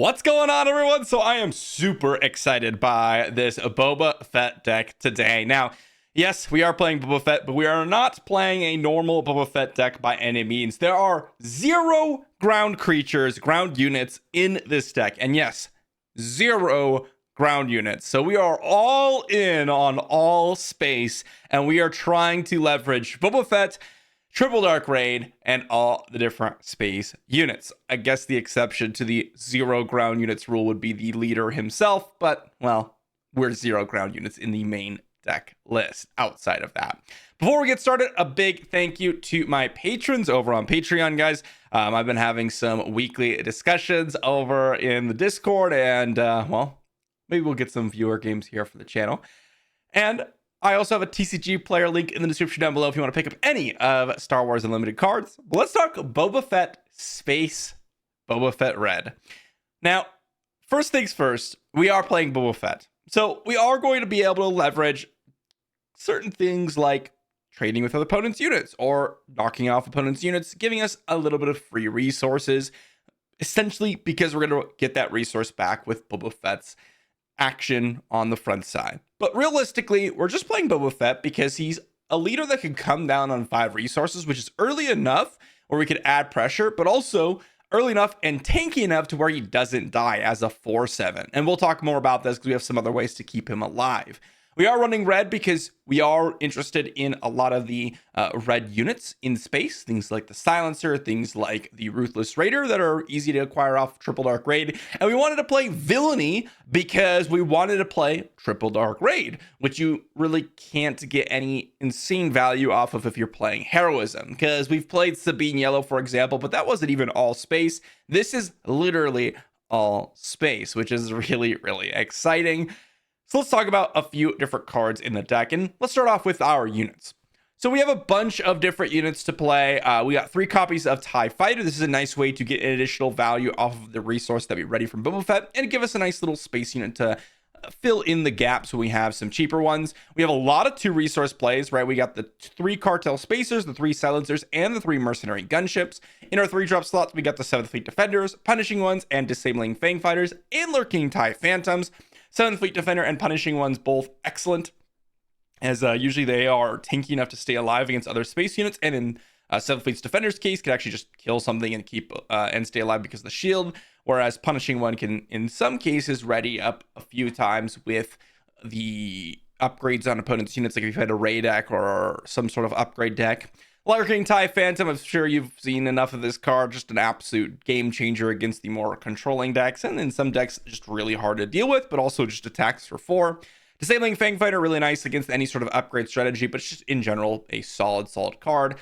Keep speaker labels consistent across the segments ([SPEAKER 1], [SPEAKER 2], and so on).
[SPEAKER 1] What's going on, everyone? So I am super excited by this Boba Fett deck today. Now, yes, we are playing Boba Fett, but we are not playing a normal Boba Fett deck by any means. There are 0 ground creatures, ground units in this deck. And yes, 0 ground units. So we are all in on all space, and we are trying to leverage Boba Fett, Triple Dark Raid, and all the different space units. I guess the exception to the 0 ground units rule would be the leader himself, but, well, we're 0 ground units in the main deck list outside of that. Before we get started, a big thank you to my patrons over on Patreon, guys. I've been having some weekly discussions over in the Discord, and, well, maybe we'll get some viewer games here for the channel. And I also have a TCG player link in the description down below if you want to pick up any of Star Wars Unlimited cards. But let's talk Boba Fett Space, Boba Fett Red. Now, first things first, we are playing Boba Fett. So we are going to be able to leverage certain things like trading with other opponents' units or knocking off opponents' units, giving us a little bit of free resources, essentially because we're going to get that resource back with Boba Fett's action on the front side. But realistically, we're just playing Boba Fett because he's a leader that can come down on 5 resources, which is early enough where we could add pressure, but also early enough and tanky enough to where he doesn't die as a 4/7. And we'll talk more about this because we have some other ways to keep him alive. We are running red because we are interested in a lot of the red units in space, things like the Silencer, things like the Ruthless Raider that are easy to acquire off Triple Dark Raid. And we wanted to play Villainy because we wanted to play Triple Dark Raid, which you really can't get any insane value off of if you're playing Heroism. Because we've played Sabine Yellow, for example, but that wasn't even all space. This is literally all space, which is really, really exciting. So let's talk about a few different cards in the deck, and let's start off with our units. So we have a bunch of different units to play. We got 3 copies of TIE Fighter. This is a nice way to get an additional value off of the resource that we ready from Boba Fett and give us a nice little space unit to fill in the gaps when we have some cheaper ones. We have a lot of 2 resource plays, right? We got the 3 Cartel Spacers, the 3 Silencers, and the 3 Mercenary Gunships. In our 3-drop slots, we got the 7th Fleet Defenders, Punishing Ones, and Disabling Fang Fighters, and Lurking TIE Phantoms. 7th Fleet Defender and Punishing Ones, both excellent, as usually they are tanky enough to stay alive against other space units, and in 7th Fleet's Defender's case, can actually just kill something and keep and stay alive because of the shield, whereas Punishing One can, in some cases, ready up a few times with the upgrades on opponents' units, like if you've had a Ray deck or some sort of upgrade deck. Lurking TIE Phantom, I'm sure you've seen enough of this card, just an absolute game changer against the more controlling decks, and in some decks, just really hard to deal with, but also just attacks for 4. Disabling Fang Fighter, really nice against any sort of upgrade strategy, but it's just in general a solid card.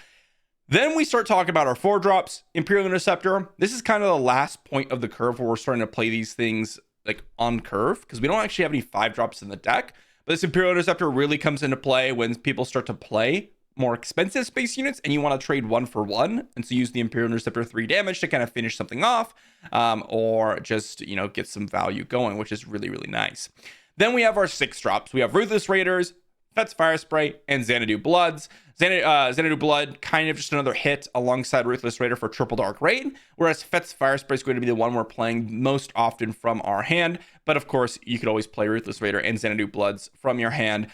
[SPEAKER 1] Then we start talking about our 4-drops. Imperial Interceptor. This is kind of the last point of the curve where we're starting to play these things like on curve, because we don't actually have any 5-drops in the deck, but this Imperial Interceptor really comes into play when people start to play more expensive space units and you want to trade 1 for 1, and so use the Imperial Interceptor 3 damage to kind of finish something off, or just, you know, get some value going, which is really, really nice. Then we have our 6-drops. We have Ruthless Raiders, Fett's Fire Spray, and Xanadu Bloods. Xanadu Blood, kind of just another hit alongside Ruthless Raider for Triple Dark Raid, whereas Fett's Fire Spray is going to be the one we're playing most often from our hand, but of course, you could always play Ruthless Raider and Xanadu Bloods from your hand.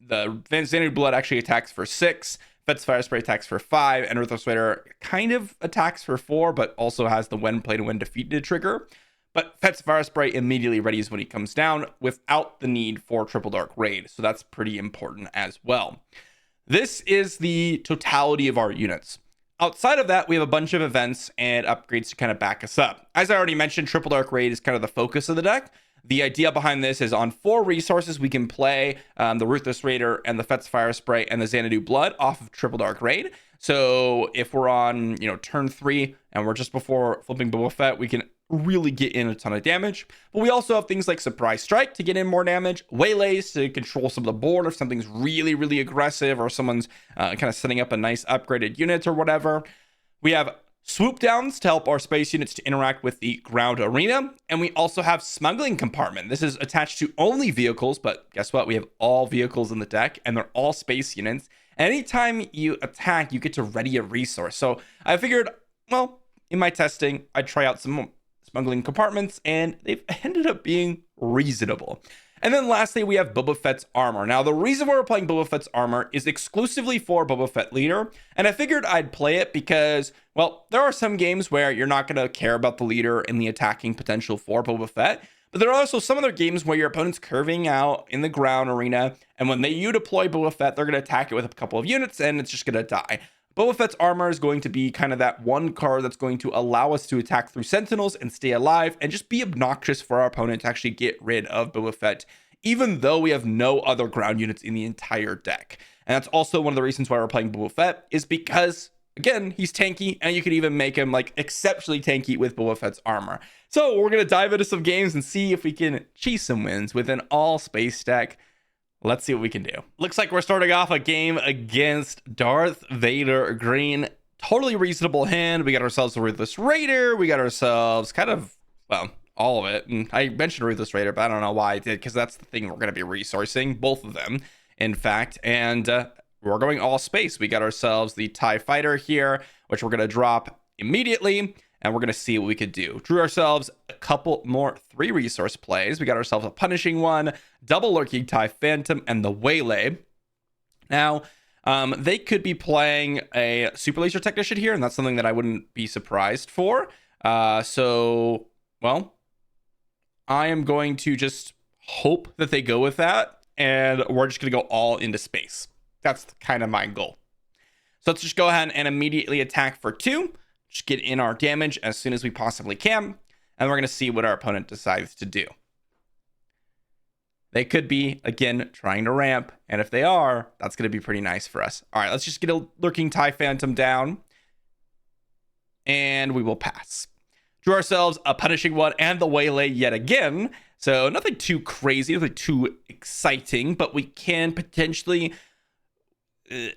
[SPEAKER 1] The Xanadu Blood actually attacks for 6, Fett's Fire Spray attacks for 5, and Ruthless Raider kind of attacks for 4, but also has the when played and when defeated trigger. But Fett's Fire Spray immediately readies when he comes down without the need for Triple Dark Raid, so that's pretty important as well. This is the totality of our units. Outside of that, we have a bunch of events and upgrades to kind of back us up. As I already mentioned, Triple Dark Raid is kind of the focus of the deck. The idea behind this is on 4 resources, we can play the Ruthless Raider and the Fett's Fire Spray and the Xanadu Blood off of Triple Dark Raid. So if we're on, turn 3 and we're just before flipping Boba Fett, we can really get in a ton of damage. But we also have things like Surprise Strike to get in more damage, Waylays to control some of the board if something's really, really aggressive or someone's kind of setting up a nice upgraded unit or whatever. We have Swoop Downs to help our space units to interact with the ground arena. And we also have Smuggling Compartment. This is attached to only vehicles, but guess what? We have all vehicles in the deck and they're all space units. Anytime you attack, you get to ready a resource. So I figured, well, in my testing, I'd try out some smuggling compartments, and they've ended up being reasonable. And then lastly, we have Boba Fett's armor. Now, the reason why we're playing Boba Fett's armor is exclusively for Boba Fett leader. And I figured I'd play it because, well, there are some games where you're not going to care about the leader and the attacking potential for Boba Fett. But there are also some other games where your opponent's curving out in the ground arena. And when you deploy Boba Fett, they're going to attack it with a couple of units and it's just going to die. Boba Fett's armor is going to be kind of that one card that's going to allow us to attack through sentinels and stay alive and just be obnoxious for our opponent to actually get rid of Boba Fett, even though we have no other ground units in the entire deck. And that's also one of the reasons why we're playing Boba Fett, is because, again, he's tanky, and you could even make him like exceptionally tanky with Boba Fett's armor. So we're going to dive into some games and see if we can cheese some wins with an all space deck. Let's see what we can do. Looks like we're starting off a game against Darth Vader Green. Totally reasonable hand. We got ourselves a Ruthless Raider. We got ourselves kind of, well, all of it. And I mentioned Ruthless Raider, but I don't know why I did, because that's the thing we're going to be resourcing. Both of them, in fact. And we're going all space. We got ourselves the TIE Fighter here, which we're going to drop immediately. And we're going to see what we could do. Drew ourselves a couple more 3 resource plays. We got ourselves a Punishing One, Double Lurking TIE Phantom, and the Waylay. Now, they could be playing a Super Laser Technician here, and that's something that I wouldn't be surprised for. So, well, I am going to just hope that they go with that, and we're just going to go all into space. That's kind of my goal. So let's just go ahead and immediately attack for 2. Just get in our damage as soon as we possibly can, and we're going to see what our opponent decides to do. They could be, again, trying to ramp, and if they are, that's going to be pretty nice for us. All right, let's just get a Lurking TIE Phantom down, and we will pass. Drew ourselves a Punishing One and the Waylay yet again, so nothing too crazy, nothing too exciting, but we can potentially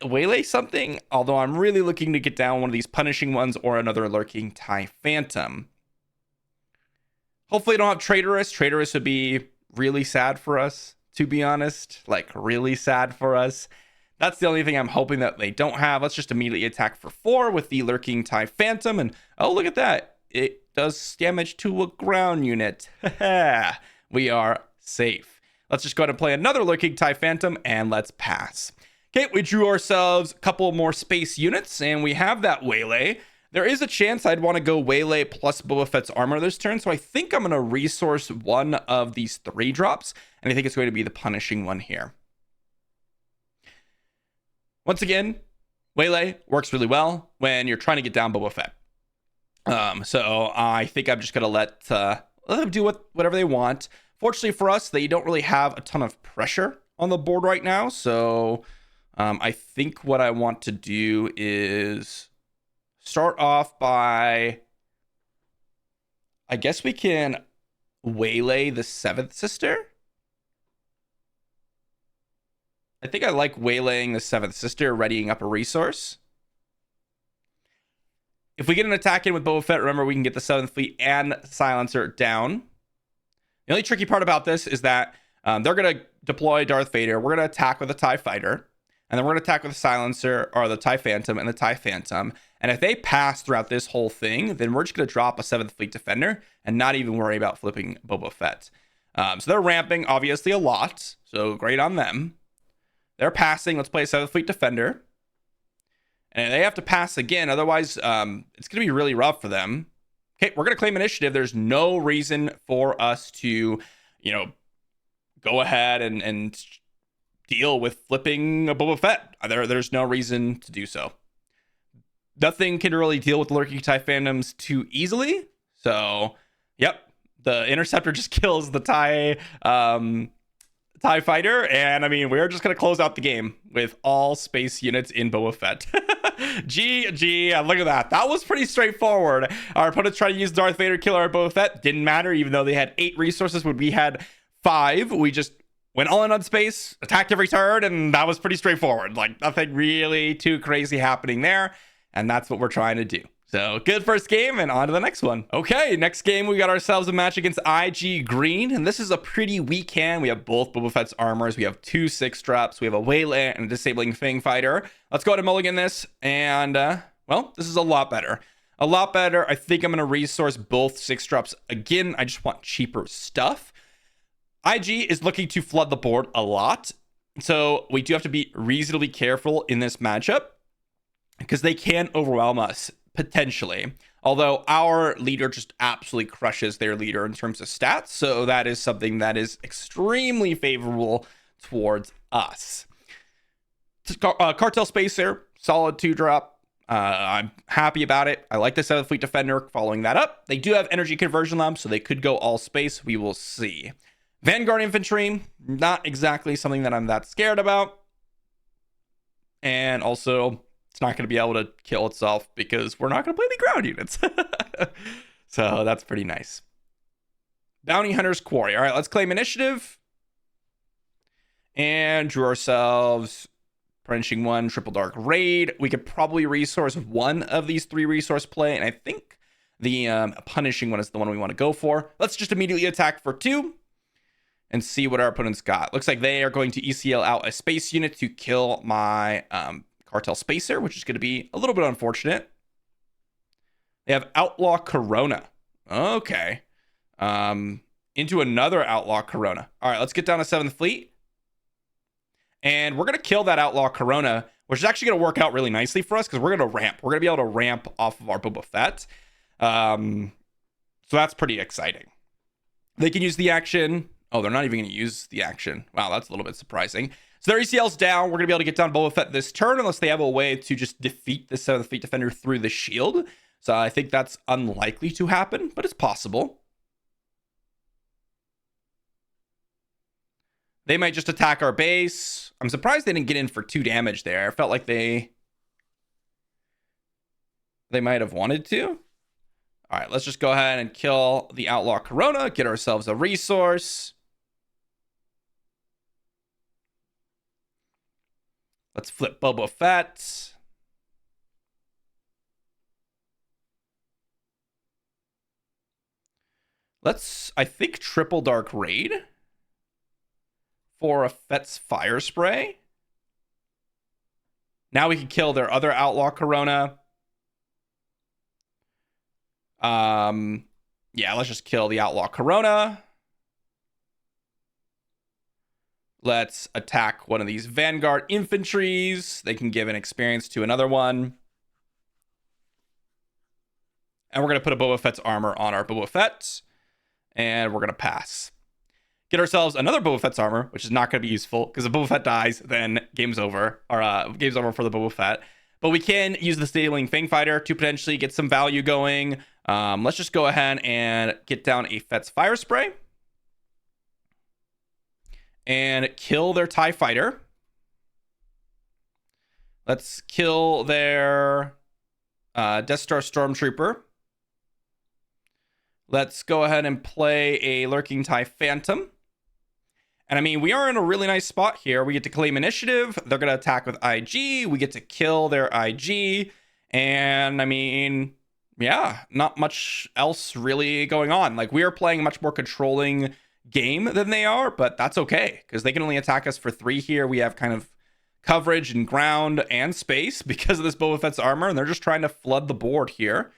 [SPEAKER 1] waylay something, although I'm really looking to get down one of these Punishing Ones or another Lurking TIE Phantom. Hopefully I don't have Traitorous. Traitorous would be really sad for us, to be honest. Like, really sad for us. That's the only thing I'm hoping that they don't have. Let's just immediately attack for 4 with the Lurking TIE Phantom, and oh, look at that. It does damage to a ground unit. We are safe. Let's just go ahead and play another Lurking TIE Phantom, and let's pass. Okay, we drew ourselves a couple more space units, and we have that Waylay. There is a chance I'd want to go Waylay plus Boba Fett's armor this turn, so I think I'm going to resource one of these 3 drops, and I think it's going to be the Punishing One here. Once again, Waylay works really well when you're trying to get down Boba Fett. So I think I'm just going to let them do whatever they want. Fortunately for us, they don't really have a ton of pressure on the board right now, so I think what I want to do is start off by, I guess we can Waylay the 7th Sister. I think I like Waylaying the 7th Sister, readying up a resource. If we get an attack in with Boba Fett, remember we can get the 7th Fleet and Silencer down. The only tricky part about this is that they're going to deploy Darth Vader. We're going to attack with a TIE Fighter. And then we're going to attack with the Silencer, or the TIE Phantom and the TIE Phantom. And if they pass throughout this whole thing, then we're just going to drop a 7th Fleet Defender and not even worry about flipping Boba Fett. So they're ramping, obviously, a lot. So great on them. They're passing. Let's play a 7th Fleet Defender. And they have to pass again. Otherwise, it's going to be really rough for them. Okay, we're going to claim initiative. There's no reason for us to, go ahead and deal with flipping a Boba Fett. There's no reason to do so. Nothing can really deal with the Lurking TIE Phantoms too easily. So, yep, the Interceptor just kills the TIE Fighter. And I mean, we're just going to close out the game with all space units in Boba Fett. GG, look at that. That was pretty straightforward. Our opponents tried to use Darth Vader killer our Boba Fett. Didn't matter, even though they had 8 resources when we had 5. We just went all in on space, attacked every turn, and that was pretty straightforward. Like, nothing really too crazy happening there. And that's what we're trying to do. So, good first game, and on to the next one. Okay, next game, we got ourselves a match against IG Green, and this is a pretty weak hand. We have both Boba Fett's armors. We have 2 6-drops. We have a Waylay and a Disabling Fang Fighter. Let's go ahead and mulligan this, and, well, this is a lot better. a lot better. I think I'm going to resource both 6-drops again. I just want cheaper stuff. IG is looking to flood the board a lot, so we do have to be reasonably careful in this matchup because they can overwhelm us potentially. Although our leader just absolutely crushes their leader in terms of stats, so that is something that is extremely favorable towards us. Cartel Spacer, solid 2-drop. I'm happy about it. I like the 7th Fleet Defender following that up. They do have energy conversion lamps, so they could go all space. We will see. Vanguard Infantry, not exactly something that I'm that scared about. And also, it's not going to be able to kill itself because we're not going to play the ground units. So that's pretty nice. Bounty Hunter's Quarry. All right, let's claim initiative. And drew ourselves Punishing One, Triple Dark Raid. We could probably resource one of these 3 resource play. And I think the Punishing One is the one we want to go for. Let's just immediately attack for 2. And see what our opponents got. Looks like they are going to ECL out a space unit to kill my Cartel Spacer, which is going to be a little bit unfortunate. They have Outlaw Corona. Okay. Into another Outlaw Corona. All right, let's get down to 7th Fleet. And we're going to kill that Outlaw Corona, which is actually going to work out really nicely for us because we're going to ramp. We're going to be able to ramp off of our Boba Fett. So that's pretty exciting. They can use the action. Oh, they're not even going to use the action. Wow, that's a little bit surprising. So their ECL's down. We're going to be able to get down Boba Fett this turn unless they have a way to just defeat the 7th Fleet Defender through the shield. So I think that's unlikely to happen, but it's possible. They might just attack our base. I'm surprised they didn't get in for 2 damage there. I felt like they might have wanted to. All right, let's just go ahead and kill the Outlaw Corona, get ourselves a resource. Let's flip Boba Fett. Let's, I think, Triple Dark Raid for a Fett's Fire Spray. Now we can kill their other Outlaw Corona. Yeah, let's just kill the Outlaw Corona. Let's attack one of these Vanguard Infantries. They can give an experience to another one. And we're going to put a Boba Fett's armor on our Boba Fett. And we're going to pass. Get ourselves another Boba Fett's armor, which is not going to be useful because if Boba Fett dies, then game's over. Or game's over for the Boba Fett. But we can use the Sailing Fang Fighter to potentially get some value going. Let's just go ahead and get down a Fett's Fire Spray. And kill their TIE Fighter. Let's kill their Death Star Stormtrooper. Let's go ahead and play a Lurking TIE Phantom. And I mean, we are in a really nice spot here. We get to claim initiative. They're going to attack with IG. We get to kill their IG. And I mean, yeah, not much else really going on. Like, we are playing a much more controlling game than they are, but that's okay because they can only attack us for 3 here. We have kind of coverage and ground and space because of this Boba Fett's armor, and they're just trying to flood the board here.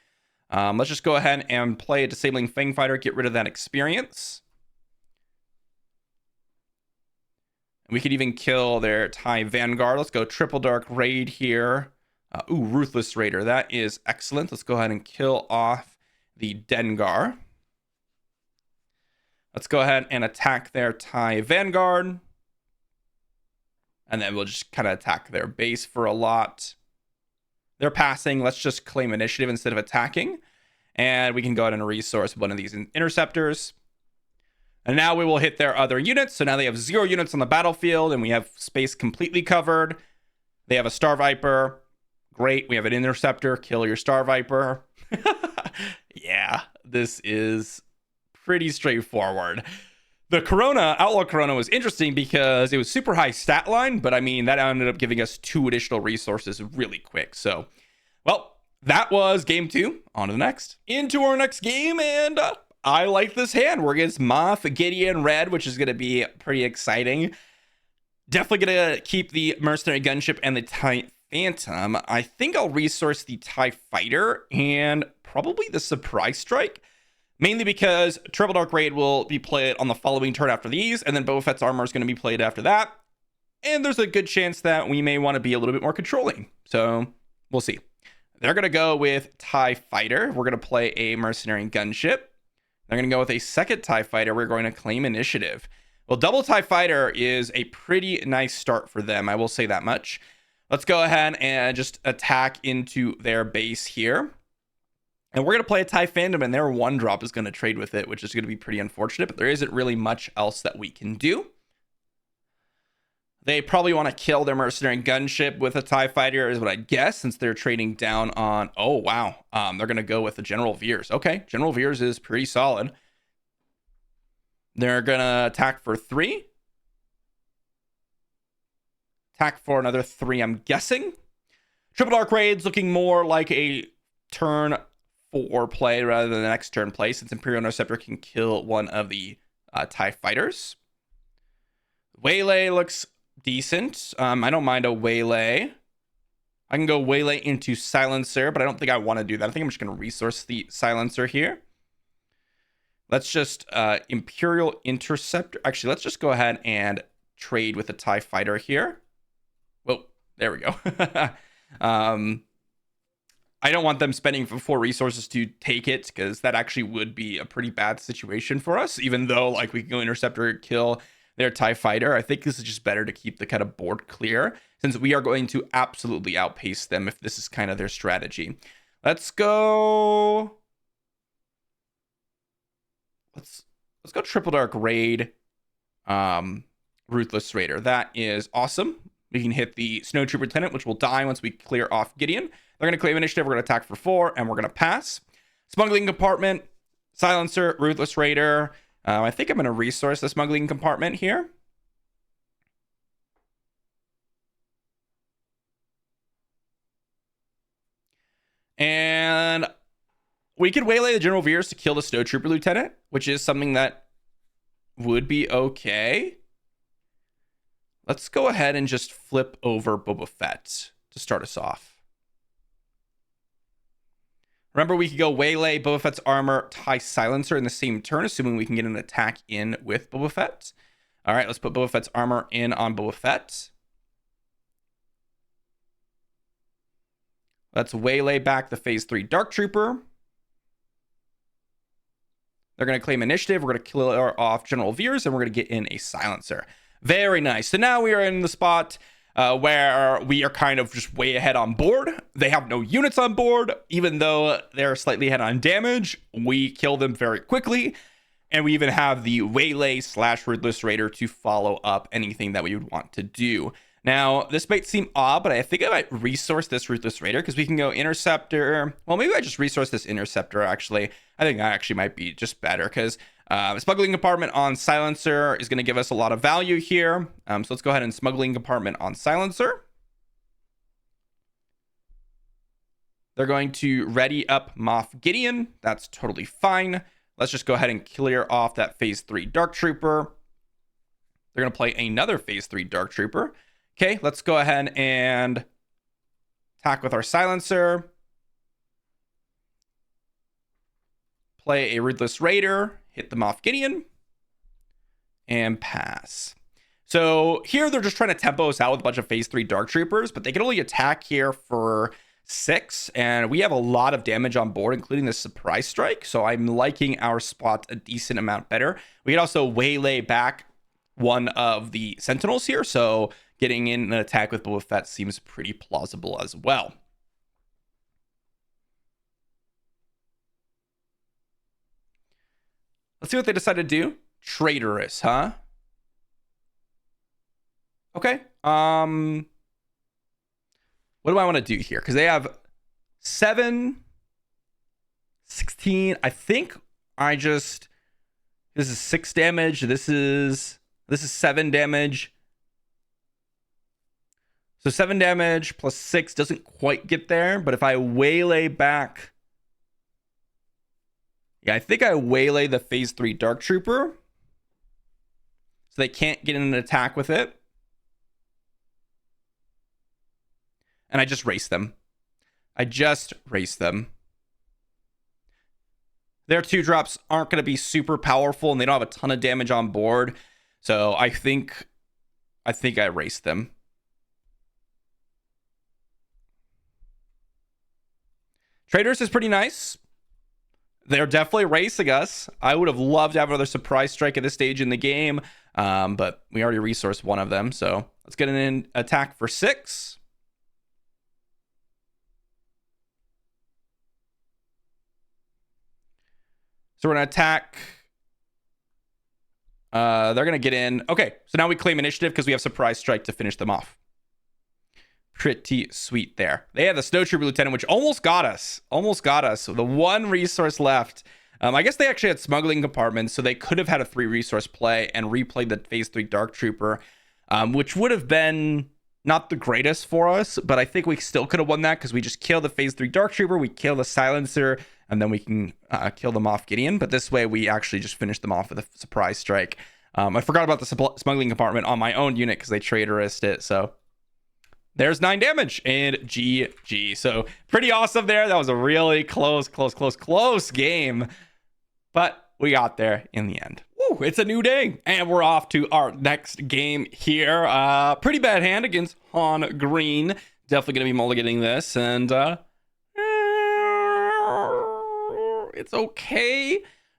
[SPEAKER 1] Let's just go ahead and play a Disabling Fang Fighter, get rid of that experience. We could even kill their TIE Vanguard. Let's go Triple Dark Raid here. Ruthless Raider. That is excellent. Let's go ahead and kill off the Dengar. Let's go ahead and attack their TIE Vanguard. And then we'll just kind of attack their base for a lot. They're passing. Let's just claim initiative instead of attacking. And we can go ahead and resource one of these interceptors. And now we will hit their other units. So now they have 0 units on the battlefield and we have space completely covered. They have a Star Viper. Great. We have an interceptor. Kill your Star Viper. Yeah, this is pretty straightforward. The Corona, Outlaw Corona, was interesting because it was super high stat line, but I mean, that ended up giving us 2 additional resources really quick. So, well, that was game 2. On to the next. Into our next game, and I like this hand. We're against Moff Gideon Red, which is going to be pretty exciting. Definitely going to keep the Mercenary Gunship and the Phantom, I think I'll resource the TIE Fighter and probably the Surprise Strike. Mainly because Triple Dark Raid will be played on the following turn after these, and then Boba Fett's armor is going to be played after that. And there's a good chance that we may want to be a little bit more controlling. So we'll see. They're going to go with TIE Fighter. We're going to play a Mercenary Gunship. They're going to go with a second TIE Fighter. We're going to claim initiative. Well, double TIE Fighter is a pretty nice start for them. I will say that much. Let's go ahead and just attack into their base here. And we're going to play a TIE Phantom, and their 1-drop is going to trade with it, which is going to be pretty unfortunate. But there isn't really much else that we can do. They probably want to kill their Mercenary Gunship with a TIE Fighter is what I guess, since they're trading down on... Oh, wow. They're going to go with the General Veers. Okay, General Veers is pretty solid. They're going to attack for 3. Attack for another 3, I'm guessing. Triple Dark Raid's looking more like a turn 4 play rather than the next turn play, since Imperial Interceptor can kill one of the TIE Fighters. Waylay looks decent. I don't mind a Waylay. I can go Waylay into Silencer, but I don't think I want to do that. I think I'm just going to resource the Silencer here. Let's just Imperial Interceptor. Actually, let's just go ahead and trade with the TIE Fighter here. Whoa, there we go. I don't want them spending 4 resources to take it, because that actually would be a pretty bad situation for us, even though like we can go Interceptor, kill their TIE Fighter. I think this is just better to keep the kind of board clear, since we are going to absolutely outpace them if this is kind of their strategy. Let's go... Let's go Triple Dark Raid, Ruthless Raider. That is awesome. We can hit the Snowtrooper Lieutenant, which will die once we clear off Gideon. They're going to claim initiative. We're going to attack for 4, and we're going to pass. Smuggling Compartment, Silencer, Ruthless Raider. I think I'm going to resource the Smuggling Compartment here. And we could waylay the General Veers to kill the Snowtrooper Lieutenant, which is something that would be okay. Let's go ahead and just flip over Boba Fett to start us off. Remember, we could go waylay Boba Fett's armor, TIE Silencer in the same turn, assuming we can get an attack in with Boba Fett. All right, let's put Boba Fett's armor in on Boba Fett. Let's waylay back the Phase 3 Dark Trooper. They're going to claim initiative. We're going to kill off General Veers, and we're going to get in a Silencer. Very nice. So now we are in the spot where we are kind of just way ahead on board. They have no units on board. Even though they're slightly ahead on damage, we kill them very quickly. And we even have the Waylay / Ruthless Raider to follow up anything that we would want to do. Now, this might seem odd, but I think I might resource this Ruthless Raider, because we can go Interceptor. Well, maybe I just resource this Interceptor, actually. I think that actually might be just better, because Smuggling Compartment on Silencer is going to give us a lot of value here. So let's go ahead and Smuggling Compartment on Silencer. They're going to ready up Moff Gideon. That's totally fine. Let's just go ahead and clear off that Phase 3 Dark Trooper. They're going to play another Phase 3 Dark Trooper. Okay, let's go ahead and attack with our Silencer. Play a Ruthless Raider, hit the Moff Gideon, and pass. So here they're just trying to tempo us out with a bunch of Phase 3 Dark Troopers, but they can only attack here for 6, and we have a lot of damage on board, including the Surprise Strike, so I'm liking our spot a decent amount better. We can also waylay back one of the Sentinels here, so getting in an attack with Boba Fett seems pretty plausible as well. Let's see what they decide to do. Traitorous, huh? Okay. What do I want to do here? Because they have 7, 16. I think this is 6 damage. This is 7 damage. So 7 damage plus 6 doesn't quite get there. But if I waylay back... Yeah, I think I waylay the Phase 3 Dark Trooper. So they can't get in an attack with it. And I just race them. I just race them. Their 2-drops aren't going to be super powerful, and they don't have a ton of damage on board. So I think I raced them. Traders is pretty nice. They're definitely racing us. I would have loved to have another surprise strike at this stage in the game, but we already resourced one of them. So let's get an attack for 6. So we're going to attack. They're going to get in. Okay, so now we claim initiative because we have surprise strike to finish them off. Pretty sweet there. They have the Snow Trooper Lieutenant, which almost got us. Almost got us. The one resource left. I guess they actually had smuggling compartments, so they could have had a 3 resource play and replayed the Phase 3 Dark Trooper, which would have been not the greatest for us, but I think we still could have won that because we just kill the Phase 3 Dark Trooper, we kill the Silencer, and then we can kill them off Gideon. But this way, we actually just finish them off with a surprise strike. I forgot about the smuggling compartment on my own unit because they traitorist it, so... There's 9 damage and GG. So pretty awesome there. That was a really close game. But we got there in the end. Woo, it's a new day. And we're off to our next game here. Pretty bad hand against Han Green. Definitely going to be mulliganing this. And it's okay.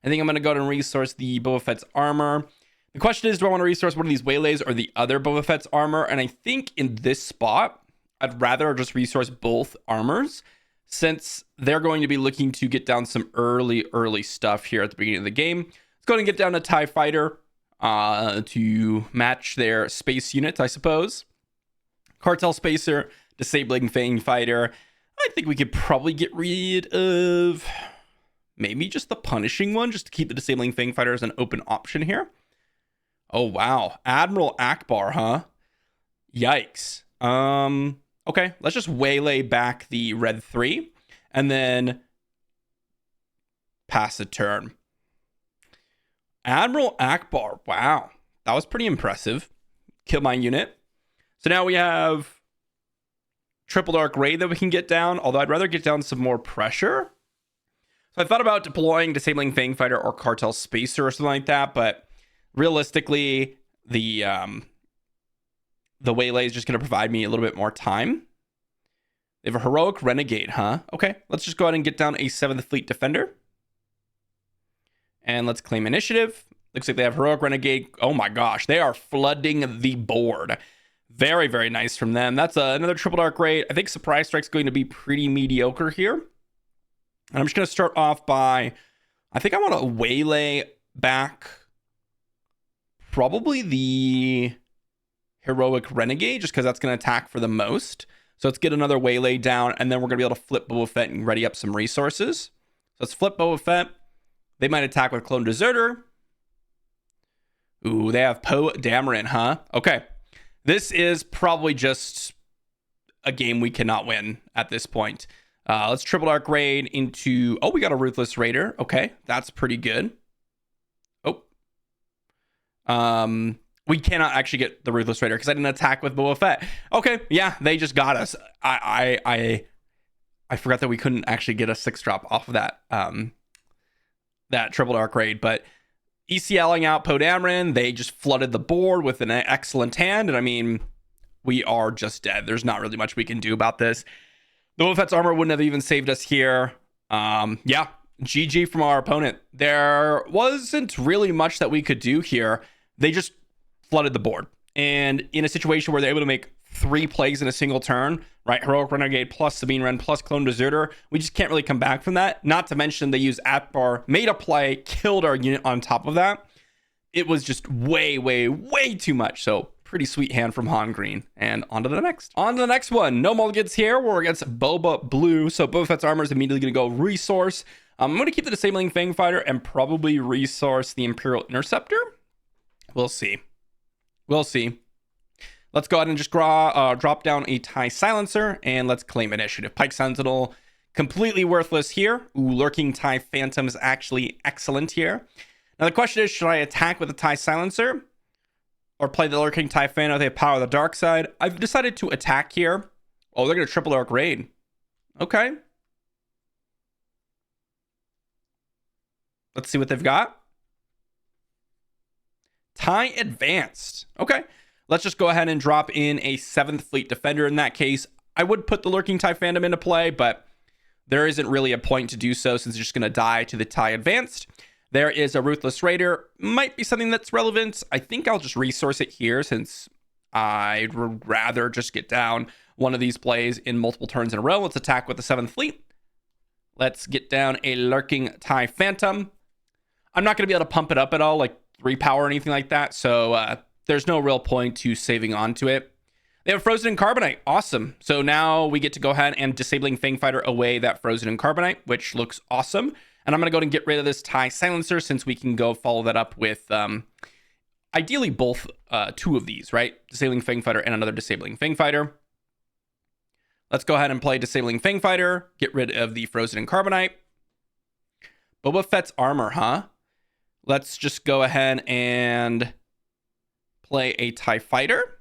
[SPEAKER 1] I think I'm going to go ahead and resource the Boba Fett's armor. The question is, do I want to resource one of these waylays or the other Boba Fett's armor? And I think in this spot, I'd rather just resource both armors since they're going to be looking to get down some early stuff here at the beginning of the game. Let's go ahead and get down a TIE fighter to match their space unit, I suppose. Cartel Spacer, Disabling Fang Fighter. I think we could probably get rid of maybe just the Punishing one just to keep the Disabling Fang Fighter as an open option here. Oh, wow. Admiral Akbar, huh? Yikes. Okay, let's just waylay back the red 3 and then pass a turn. Admiral Akbar, wow. That was pretty impressive. Kill my unit. So now we have Triple Dark Raid that we can get down, although I'd rather get down some more pressure. So I thought about deploying Disabling Fang Fighter or Cartel Spacer or something like that, but realistically, the waylay is just going to provide me a little bit more time. They have a Heroic Renegade, huh? Okay, let's just go ahead and get down a 7th Fleet Defender. And let's claim initiative. Looks like they have Heroic Renegade. Oh my gosh, they are flooding the board. Very, very nice from them. That's another Triple Dark Raid. I think Surprise Strike's going to be pretty mediocre here. And I'm just going to start off by, I think I want to waylay back probably the Heroic Renegade, just because that's going to attack for the most. So let's get another waylay down, and then we're going to be able to flip Boba Fett and ready up some resources. So let's flip Boba Fett. They might attack with Clone Deserter. Ooh, they have Poe Dameron, huh? Okay. This is probably just a game we cannot win at this point. Let's Triple Dark Raid into... Oh, we got a Ruthless Raider. Okay, that's pretty good. Oh. We cannot actually get the Ruthless Raider because I didn't attack with Boba Fett. Okay, yeah, they just got us. I forgot that we couldn't actually get a 6-drop off of that that Triple Dark Raid, but ECLing out Poe Dameron, they just flooded the board with an excellent hand, and I mean, we are just dead. There's not really much we can do about this. The Boba Fett's armor wouldn't have even saved us here. Yeah, GG from our opponent. There wasn't really much that we could do here. They just flooded the board, and in a situation where they're able to make 3 plays in a single turn, right? Heroic Renegade plus Sabine Wren plus Clone Deserter, we just can't really come back from that. Not to mention they used Akbar, made a play, killed our unit on top of that. It was just way too much. So pretty sweet hand from Han Green. And on to the next. On to the next one. No mulligans here. We're against Boba Blue. So Boba Fett's armor is immediately going to go resource. I'm going to keep the Disabling Fang Fighter and probably resource the Imperial Interceptor. We'll see. We'll see. Let's go ahead and just drop down a TIE Silencer, and let's claim initiative. Pike Sentinel, completely worthless here. Ooh, Lurking TIE Phantom is actually excellent here. Now the question is, should I attack with a TIE Silencer or play the Lurking TIE Phantom? They have Power of the Dark Side. I've decided to attack here. Oh, they're going to triple arc raid. Okay. Let's see what they've got. TIE Advanced. Okay. Let's just go ahead and drop in a 7th Fleet Defender in that case. I would put the Lurking TIE Phantom into play, but there isn't really a point to do so since it's just going to die to the TIE Advanced. There is a Ruthless Raider. Might be something that's relevant. I think I'll just resource it here since I'd rather just get down one of these plays in multiple turns in a row. Let's attack with the 7th Fleet. Let's get down a Lurking TIE Phantom. I'm not going to be able to pump it up at all, like 3 power or anything like that. So there's no real point to saving onto it. They have Frozen in Carbonite. Awesome. So now we get to go ahead and disabling Fang Fighter away that Frozen in Carbonite, which looks awesome. And I'm going to go ahead and get rid of this TIE Silencer since we can go follow that up with ideally both 2 of these, right? Disabling Fang Fighter and another Disabling Fang Fighter. Let's go ahead and play Disabling Fang Fighter. Get rid of the Frozen in Carbonite. Boba Fett's armor, huh? Let's just go ahead and play a TIE Fighter.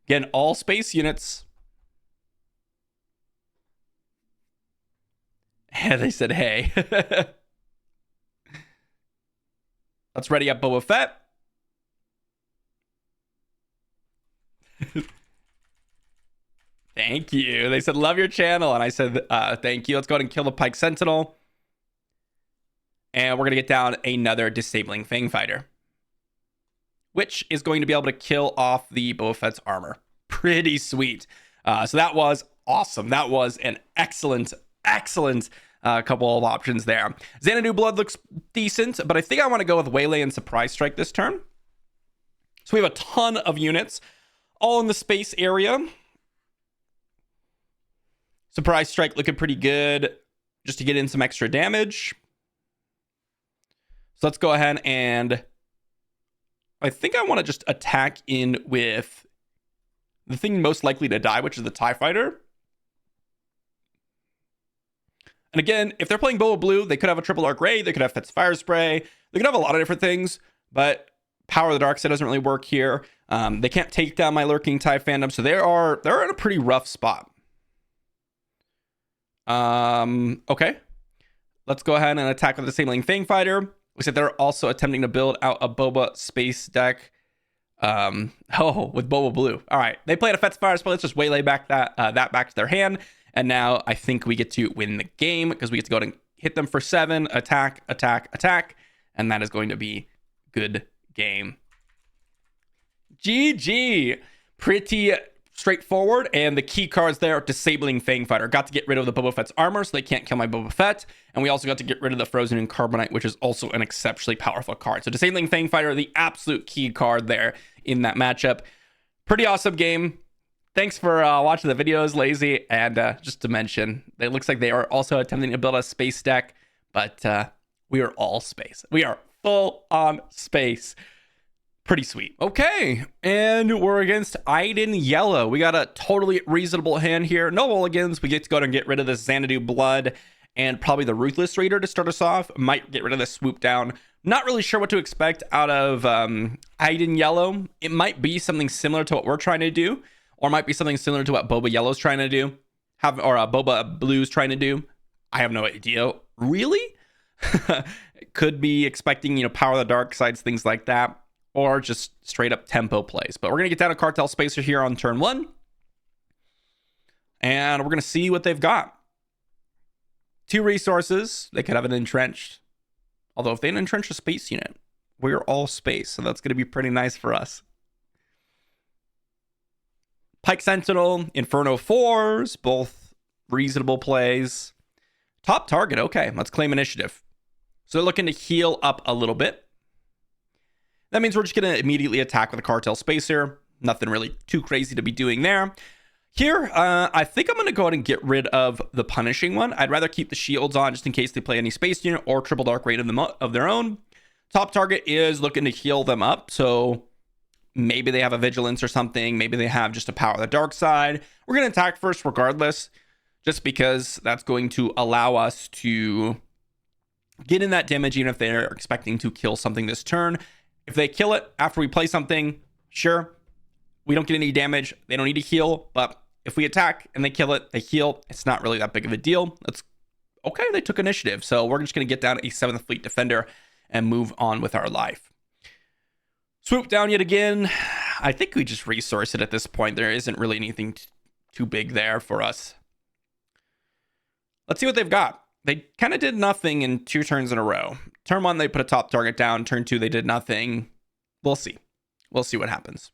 [SPEAKER 1] Again, all space units. Yeah, they said, hey. Let's ready up Boba Fett. Thank you. They said, love your channel. And I said, thank you. Let's go ahead and kill the Pike Sentinel. And we're going to get down another Disabling Fang Fighter, which is going to be able to kill off the Boba Fett's armor. Pretty sweet. So that was awesome. That was an excellent couple of options there. Xanadu Blood looks decent, but I think I want to go with Waylay and Surprise Strike this turn. So we have a ton of units all in the space area. Surprise Strike looking pretty good just to get in some extra damage. So let's go ahead and I think I want to just attack in with the thing most likely to die, which is the TIE Fighter. And again, if they're playing Boba Blue, they could have a triple arc raid, they could have Fett's Fire Spray, they could have a lot of different things, but Power of the Dark Side doesn't really work here. They can't take down my Lurking TIE Phantom, so they're in a pretty rough spot. Okay. Let's go ahead and attack with the Disabling Fang Fighter. We said they're also attempting to build out a Boba space deck. With Boba Blue. All right, they played a Fett's Fire Spell. Let's just waylay back that back to their hand, and now I think we get to win the game because we get to go and hit them for 7, attack, and that is going to be good game. GG. Pretty straightforward, and the key cards there are Disabling Fang Fighter. Got to get rid of the Boba Fett's armor so they can't kill my Boba Fett, and we also got to get rid of the Frozen in Carbonite, which is also an exceptionally powerful card. So Disabling Fang Fighter, the absolute key card there in that matchup. Pretty awesome game. Thanks for watching the videos, Lazy, and just to mention, it looks like they are also attempting to build a space deck, but we are all space. We are full on space. Pretty sweet. Okay, and we're against Iden Yellow. We got a totally reasonable hand here. No mulligans. We get to go and get rid of the Xanadu Blood and probably the Ruthless Raider to start us off. Might get rid of the Swoop Down. Not really sure what to expect out of Iden Yellow. It might be something similar to what we're trying to do, or might be something similar to what Boba Yellow's trying to do, or Boba Blue's trying to do. I have no idea. Really? Could be expecting, Power of the Dark Sides, things like that. Or just straight up tempo plays. But we're going to get down a Cartel Spacer here on turn 1. And we're going to see what they've got. 2 resources. They could have an entrenched. Although if they entrench a space unit, we're all space. So that's going to be pretty nice for us. Pike Sentinel, Inferno 4s, both reasonable plays. Top target. Okay, let's claim initiative. So they're looking to heal up a little bit. That means we're just going to immediately attack with a Cartel Spacer. Nothing really too crazy to be doing there. Here, I think I'm going to go ahead and get rid of the Punishing one. I'd rather keep the shields on just in case they play any space unit or Triple Dark Raid of their own. Top target is looking to heal them up. So maybe they have a Vigilance or something. Maybe they have just a Power of the Dark Side. We're going to attack first regardless, just because that's going to allow us to get in that damage even if they're expecting to kill something this turn. If they kill it after we play something, sure, we don't get any damage. They don't need to heal, but if we attack and they kill it, they heal. It's not really that big of a deal. That's okay. They took initiative. So we're just going to get down a 7th Fleet Defender and move on with our life. Swoop down yet again. I think we just resource it at this point. There isn't really anything too big there for us. Let's see what they've got. They kind of did nothing in 2 turns in a row. Turn 1, they put a top target down. Turn 2, they did nothing. We'll see. We'll see what happens.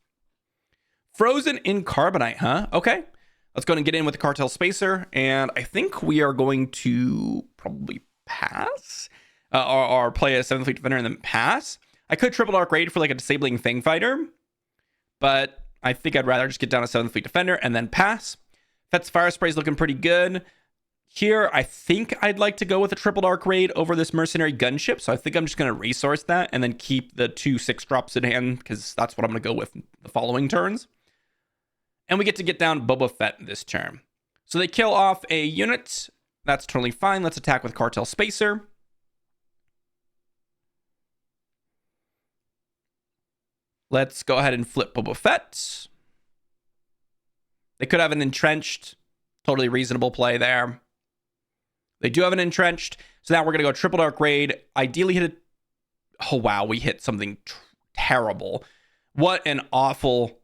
[SPEAKER 1] Frozen in Carbonite, huh? Okay. Let's go ahead and get in with the Cartel Spacer. And I think we are going to probably pass. Or play a 7th Fleet Defender and then pass. I could triple Dark Raid for like a disabling Fang Fighter. But I think I'd rather just get down a 7th Fleet Defender and then pass. Fett's Fire Spray is looking pretty good. Here, I think I'd like to go with a triple Dark Raid over this Mercenary Gunship. So I think I'm just going to resource that and then keep the 2 6-drops in hand because that's what I'm going to go with the following turns. And we get to get down Boba Fett this turn. So they kill off a unit. That's totally fine. Let's attack with Cartel Spacer. Let's go ahead and flip Boba Fett. They could have an entrenched. Totally reasonable play there. They do have an entrenched. So now we're going to go triple Dark Raid. Ideally hit it. Oh, wow. We hit something terrible. What an awful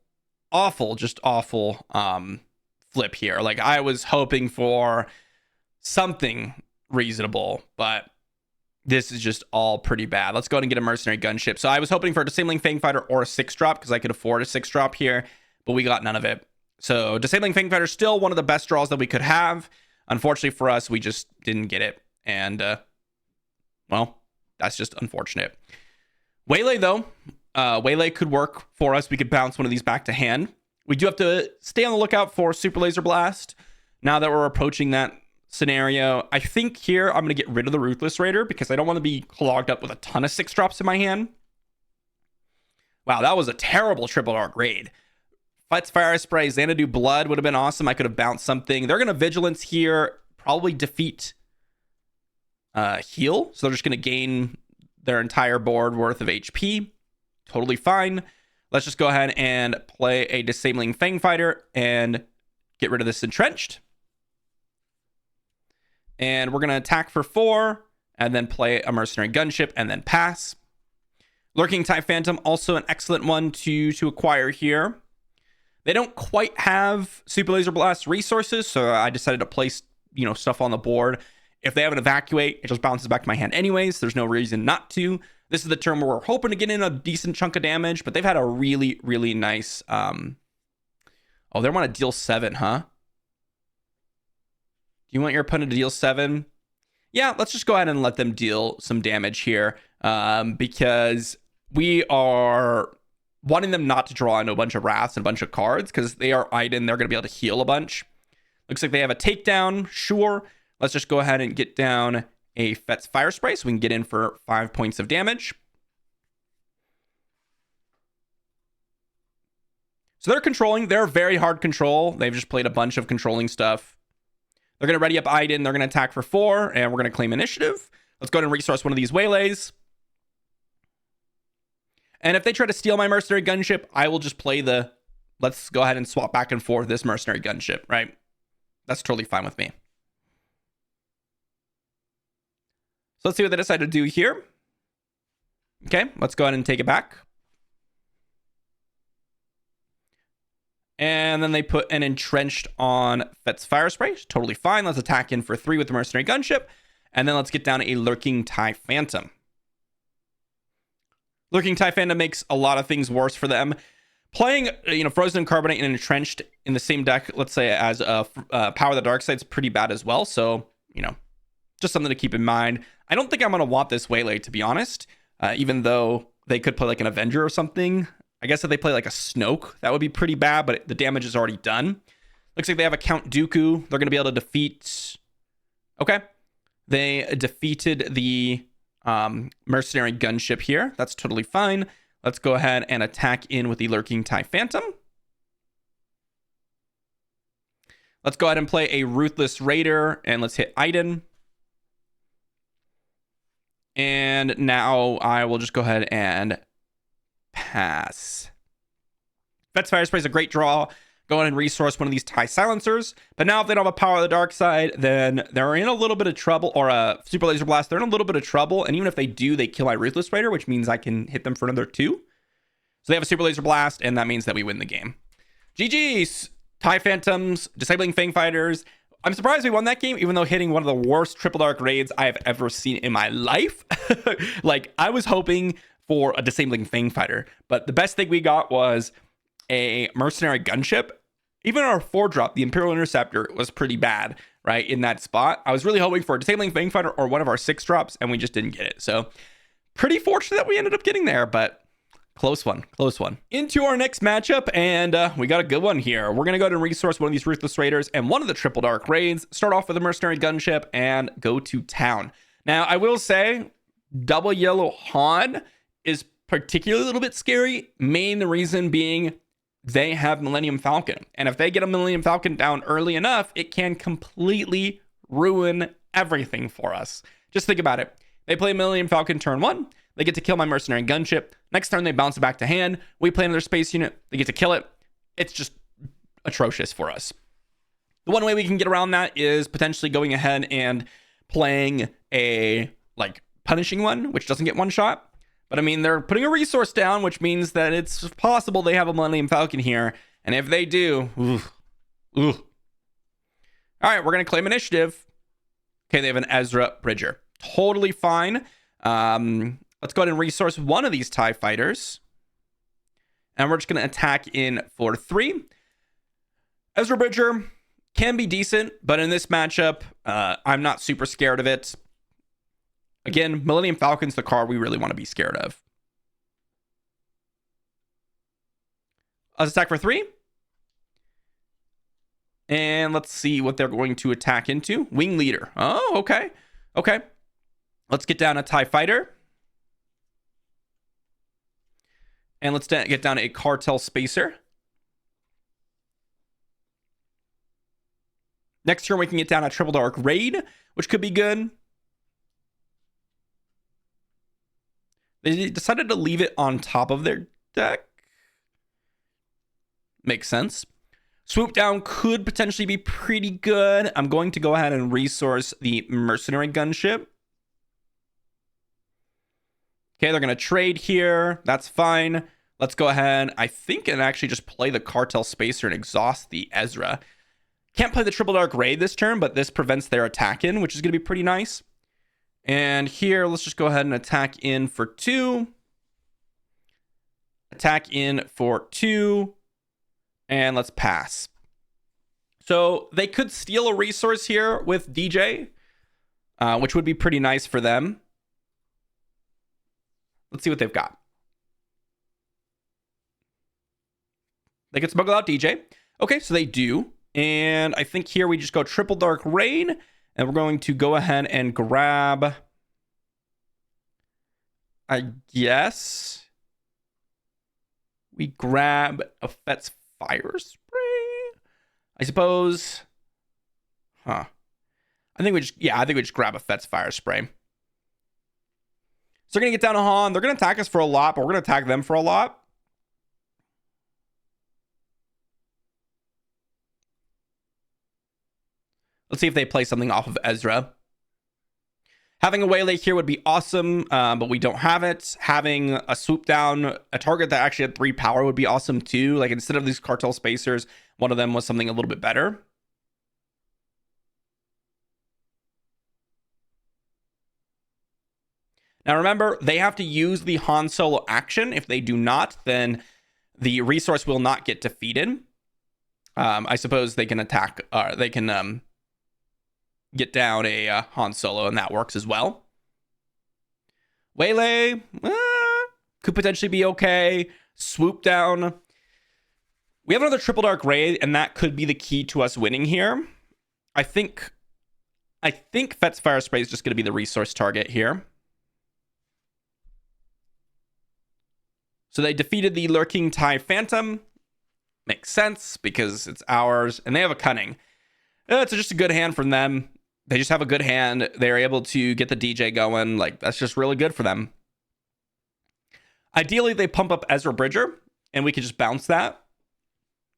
[SPEAKER 1] flip here. Like, I was hoping for something reasonable, but this is just all pretty bad. Let's go ahead and get a Mercenary Gunship. So I was hoping for a Disabling Fang Fighter or a 6-drop because I could afford a 6-drop here, but we got none of it. So Disabling Fang Fighter is still one of the best draws that we could have. Unfortunately for us, we just didn't get it. And, well, that's just unfortunate. Waylay, though. Waylay could work for us. We could bounce one of these back to hand. We do have to stay on the lookout for Super Laser Blast. Now that we're approaching that scenario, I think here I'm going to get rid of the Ruthless Raider because I don't want to be clogged up with a ton of 6-drops in my hand. Wow, that was a terrible triple Dark Raid. Fett's Fire Spray, Xanadu Blood would have been awesome. I could have bounced something. They're going to Vigilance here, probably defeat heal. So they're just going to gain their entire board worth of HP. Totally fine. Let's just go ahead and play a Disabling Fang Fighter and get rid of this Entrenched. And we're going to attack for 4 and then play a Mercenary Gunship and then pass. Lurking TIE Phantom, also an excellent one to acquire here. They don't quite have Super Laser Blast resources, so I decided to place, stuff on the board. If they have an Evacuate, it just bounces back to my hand anyways. There's no reason not to. This is the turn where we're hoping to get in a decent chunk of damage, but they've had a really, really nice... Oh, they want to deal 7, huh? Do you want your opponent to deal 7? Yeah, let's just go ahead and let them deal some damage here, because we are wanting them not to draw into a bunch of Wraths and a bunch of cards, because they are Iden. They're going to be able to heal a bunch. Looks like they have a takedown. Sure. Let's just go ahead and get down a Fett's Fire Spray so we can get in for 5 points of damage. So they're controlling. They're very hard control. They've just played a bunch of controlling stuff. They're going to ready up Iden. They're going to attack for 4, and we're going to claim initiative. Let's go ahead and resource one of these Waylays. And if they try to steal my Mercenary Gunship, I will just play the... Let's go ahead and swap back and forth this Mercenary Gunship, right? That's totally fine with me. So let's see what they decide to do here. Okay, let's go ahead and take it back. And then they put an Entrenched on Fett's Fire Spray. Totally fine. Let's attack in for 3 with the Mercenary Gunship. And then let's get down a Lurking TIE Phantom. Lurking TIE Phantom makes a lot of things worse for them. Playing, Frozen Carbonite and Entrenched in the same deck, let's say, as Power of the Dark Side is pretty bad as well. So, just something to keep in mind. I don't think I'm going to want this Waylay, to be honest. Even though they could play like an Avenger or something. I guess if they play like a Snoke, that would be pretty bad, but the damage is already done. Looks like they have a Count Dooku. They're going to be able to defeat... Okay. They defeated the Mercenary Gunship here. That's totally fine. Let's go ahead and attack in with the Lurking TIE Phantom. Let's go ahead and play a Ruthless Raider, and let's hit Iden. And now I will just go ahead and pass. Fett's Fire Spray is a great draw. go on and resource one of these TIE silencers. But now if they don't have a power of the dark side, then they're in a little bit of trouble, or a super laser blast, they're in a little bit of trouble. And even if they do, they kill my Ruthless Raider, which means I can hit them for another 2. So they have a super laser blast, and that means that we win the game. GG's. TIE Phantoms, disabling Fang Fighters. I'm surprised we won that game, even though hitting one of the worst triple dark raids I have ever seen in my life. Like, I was hoping for a disabling Fang Fighter, but the best thing we got was a mercenary gunship. Even our 4-drop, the Imperial Interceptor, was pretty bad, right, in that spot. I was really hoping for a disabling Fang Fighter or one of our 6-drops, and we just didn't get it. So, pretty fortunate that we ended up getting there, but close one. Into our next matchup, and we got a good one here. We're going to go ahead and resource one of these Ruthless Raiders and one of the Triple Dark Raids, start off with a Mercenary Gunship, and go to town. Now, I will say, Double Yellow Han is particularly a little bit scary, main reason being they have Millennium Falcon. And if they get a Millennium Falcon down early enough, it can completely ruin everything for us. Just think about it. They play Millennium Falcon turn 1. They get to kill my Mercenary Gunship. Next turn, they bounce it back to hand. We play another space unit. They get to kill it. It's just atrocious for us. The one way we can get around that is potentially going ahead and playing a, like, punishing one, which doesn't get one shot. But, I mean, they're putting a resource down, which means that it's possible they have a Millennium Falcon here. And if they do, All right, we're going to claim initiative. Okay, they have an Ezra Bridger. Totally fine. Let's go ahead and resource one of these TIE fighters. And we're just going to attack in for 3. Ezra Bridger can be decent, but in this matchup, I'm not super scared of it. Again, Millennium Falcon's the card we really want to be scared of. Let's attack for 3. And let's see what they're going to attack into. Wing Leader. Oh, okay. Okay. Let's get down a TIE Fighter. And let's get down a Cartel Spacer. Next turn, we can get down a Triple Dark Raid, which could be good. They decided to leave it on top of their deck. Makes sense. Swoop down could potentially be pretty good. I'm going to go ahead and resource the Mercenary Gunship. Okay, they're going to trade here. That's fine. Let's go ahead, I think, and actually just play the Cartel Spacer and exhaust the Ezra. Can't play the Triple Dark Raid this turn, but this prevents their attack in, which is going to be pretty nice. And here, let's just go ahead and attack in for 2. Attack in for 2. And let's pass. So they could steal a resource here with DJ, which would be pretty nice for them. Let's see what they've got. They could smuggle out DJ. Okay, so they do. And I think here we just go Triple Dark Raid. And we're going to go ahead and grab, I guess, we grab a Fett's Fire Spray, I suppose. I think we just grab a Fett's Fire Spray. So they're going to get down a Han. They're going to attack us for a lot, but we're going to attack them for a lot. Let's see if they play something off of Ezra. Having a waylay here would be awesome, but we don't have it. Having a swoop down, a target that actually had 3 power would be awesome too. Like, instead of these Cartel Spacers, one of them was something a little bit better. Now remember, they have to use the Han Solo action. If they do not, then the resource will not get defeated. I suppose they can attack, they can get down a Han Solo, and that works as well. Waylay could potentially be okay. Swoop down. We have another Triple Dark Raid, and that could be the key to us winning here. I think Fett's Fire Spray is just going to be the resource target here. So they defeated the Lurking TIE Phantom. Makes sense, because it's ours, and they have a Cunning. It's just a good hand from them. They just have a good hand. They're able to get the DJ going. Like, that's just really good for them. Ideally, they pump up Ezra Bridger, and we can just bounce that.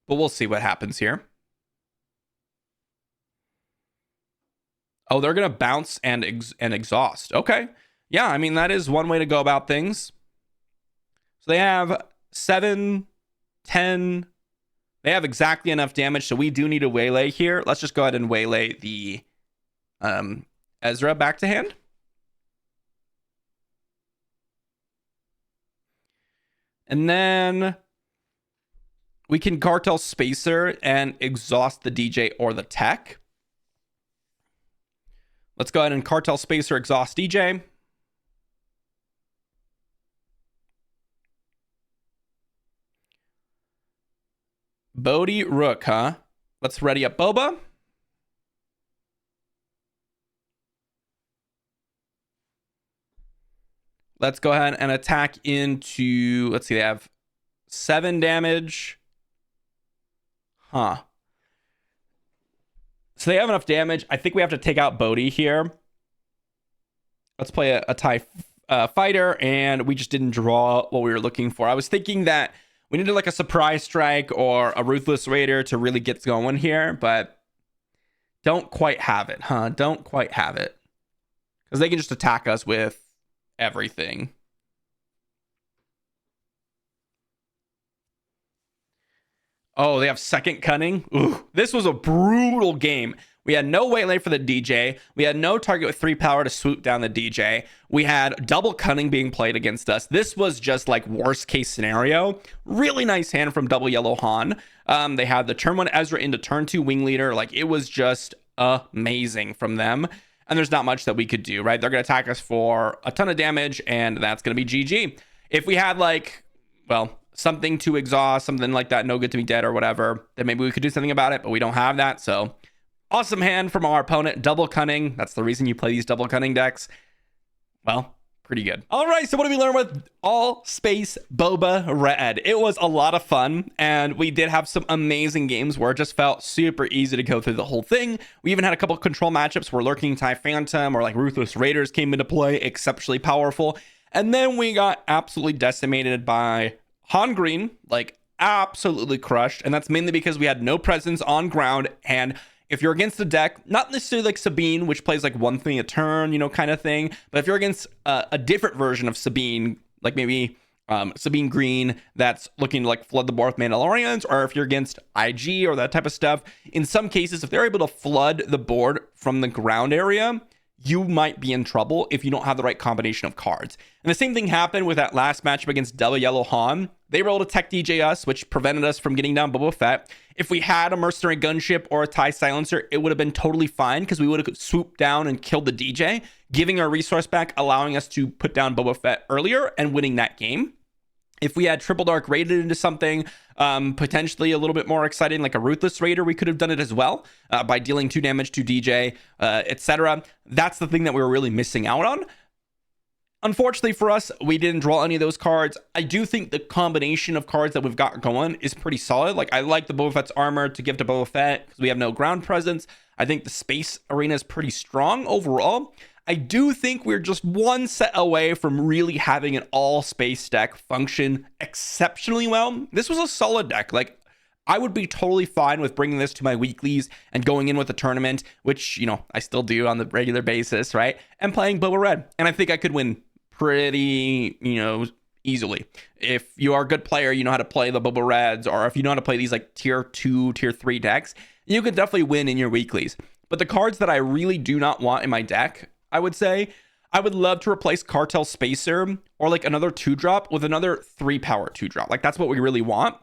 [SPEAKER 1] but we'll see what happens here. Oh, they're going to bounce and exhaust. Okay. Yeah, I mean, that is one way to go about things. So they have 7, 10. They have exactly enough damage, so we do need a waylay here. Let's just go ahead and waylay the Ezra back to hand. And then we can Cartel Spacer and exhaust the DJ or the tech. Let's go ahead and Cartel Spacer, exhaust DJ. Bodhi Rook, huh? Let's ready up Boba. Let's go ahead and attack into, let's see, they have 7 damage. Huh. So they have enough damage. I think we have to take out Bodhi here. Let's play a TIE fighter, and we just didn't draw what we were looking for. I was thinking that we needed like a surprise strike or a ruthless raider to really get going here, but don't quite have it, huh? Don't quite have it. Because they can just attack us with everything. Oh, they have second cunning. Ooh, this was a brutal game. We had no waylay for the DJ. We had no target with 3 power to swoop down the DJ. We had double cunning being played against us. This was just like worst case scenario. Really nice hand from double yellow Han. They had the turn 1 Ezra into turn 2 wing leader. Like, it was just amazing from them. And there's not much that we could do, right? They're going to attack us for a ton of damage, and that's going to be GG. If we had like, well, something to exhaust, something like that, no good to be dead or whatever, then maybe we could do something about it, but we don't have that. So awesome hand from our opponent. Double cunning. That's the reason you play these double cunning decks. Well, pretty good. All right, so what did we learn with All Space Boba Red? It was a lot of fun, and we did have some amazing games where it just felt super easy to go through the whole thing. We even had a couple of control matchups where Lurking TIE Phantom or like Ruthless Raiders came into play, exceptionally powerful. And then we got absolutely decimated by Han Green, like absolutely crushed. And that's mainly because we had no presence on ground. And if you're against a deck, not necessarily like Sabine, which plays like one thing a turn, you know, kind of thing. But if you're against a different version of Sabine, like maybe Sabine Green, that's looking to like flood the board with Mandalorians, or if you're against IG or that type of stuff, in some cases, if they're able to flood the board from the ground area, you might be in trouble if you don't have the right combination of cards. And the same thing happened with that last matchup against Double Yellow Han. They were able to tech DJ us, which prevented us from getting down Boba Fett. If we had a mercenary gunship or a TIE silencer, it would have been totally fine because we would have swooped down and killed the DJ, giving our resource back, allowing us to put down Boba Fett earlier and winning that game. If we had Triple Dark raided into something potentially a little bit more exciting, like a Ruthless Raider, we could have done it as well by dealing 2 damage to DJ, etc. That's the thing that we were really missing out on. Unfortunately for us, we didn't draw any of those cards. I do think the combination of cards that we've got going is pretty solid. Like, I like the Boba Fett's armor to give to Boba Fett because we have no ground presence. I think the space arena is pretty strong overall. I do think we're just one set away from really having an all space deck function exceptionally well. This was a solid deck. Like, I would be totally fine with bringing this to my weeklies and going in with a tournament, which, you know, I still do on the regular basis, right? And playing Boba Red. And I think I could win pretty, you know, easily. If you are a good player, you know how to play the Boba Reds, or if you know how to play these like tier 2, tier 3 decks, you could definitely win in your weeklies. But the cards that I really do not want in my deck, I would say, I would love to replace Cartel Spacer or like another 2-drop with another 3-power 2-drop. Like, that's what we really want.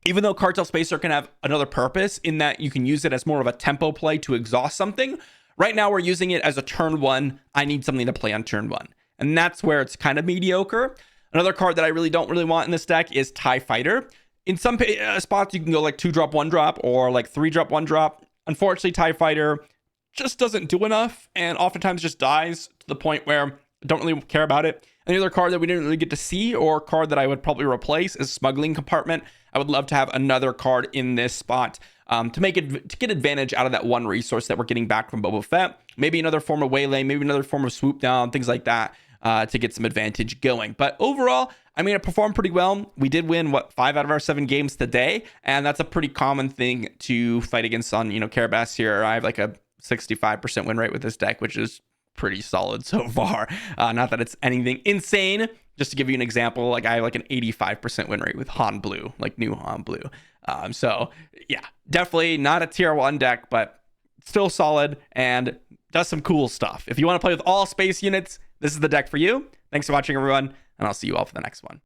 [SPEAKER 1] Even though Cartel Spacer can have another purpose in that you can use it as more of a tempo play to exhaust something, right now we're using it as a turn 1. I need something to play on turn 1. And that's where it's kind of mediocre. Another card that I really don't want in this deck is TIE Fighter. In some spots, you can go like 2-drop, 1-drop, or like 3-drop, 1-drop. Unfortunately, TIE Fighter just doesn't do enough and oftentimes just dies to the point where I don't really care about it. And the other card that we didn't really get to see, or card that I would probably replace, is Smuggling Compartment. I would love to have another card in this spot to get advantage out of that one resource that we're getting back from Boba Fett. Maybe another form of waylay, maybe another form of swoop down, things like that, to get some advantage going. But overall, I mean, it performed pretty well. We did win, what, 5 out of our 7 games today, and that's a pretty common thing to fight against on, Carabas here. I have like a 65% win rate with this deck, which is pretty solid so far. Not that it's anything insane. Just to give you an example, like I have like an 85% win rate with Han Blue, like new Han Blue. So yeah, definitely not a tier 1 deck, but still solid and does some cool stuff. If you want to play with all space units, this is the deck for you. Thanks for watching, everyone, and I'll see you all for the next one.